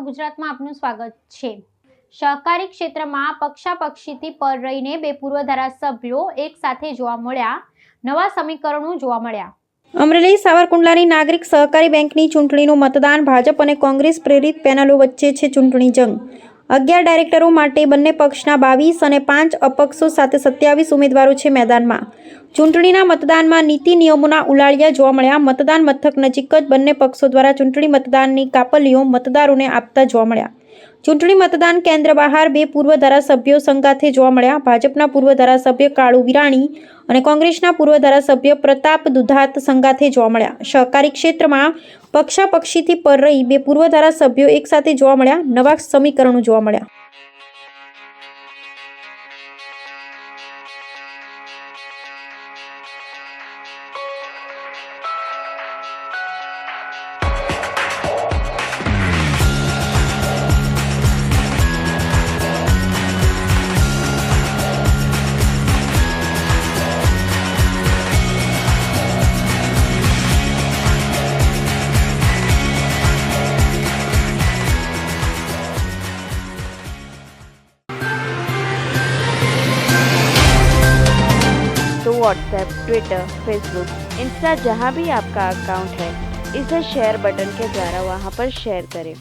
ગુજરાતમાં આપનું સ્વાગત છે। સહકારી ક્ષેત્રમાં પક્ષાપક્ષીથી પર રહીને બે પૂર્વ ધારાસભ્યો એક સાથે જોવા મળ્યા। નવા સમીકરણો જોવા મળ્યા। અમરેલી સાવરકુંડલાની નાગરિક સહકારી બેંકની ચૂંટણીનું મતદાન ભાજપ અને કોંગ્રેસ પ્રેરિત પેનલો વચ્ચે છે ચૂંટણી જંગ। 11 ડાયરેક્ટરો માટે બંને પક્ષના 22 અને 5 અપક્ષો સાથે 27 ઉમેદવારો છે મેદાનમાં। ચૂંટણીના મતદાનમાં નીતિ નિયમોના ઉલાળિયા જોવા મળ્યા। મતદાન મથક નજીક જ બંને પક્ષો દ્વારા ચૂંટણી મતદાનની કાપલીઓ મતદારોને આપતા જોવા મળ્યા। ચૂંટણી મતદાન કેન્દ્ર બહાર બે પૂર્વ ધારાસભ્યો સંગાથે જોવા મળ્યા। ભાજપના પૂર્વ ધારાસભ્ય કાળુ વિરાણી અને કોંગ્રેસના પૂર્વ ધારાસભ્ય પ્રતાપ દુધાત સંગાથે જોવા મળ્યા। સહકારી ક્ષેત્રમાં પક્ષાપક્ષીથી પર રહી બે પૂર્વ ધારાસભ્યો એક સાથે જોવા મળ્યા। નવા સમીકરણો જોવા મળ્યા। तो व्हाट्सएप, ट्विटर, फेसबुक, इंस्टा जहाँ भी आपका अकाउंट है, इसे शेयर बटन के द्वारा वहाँ पर शेयर करें।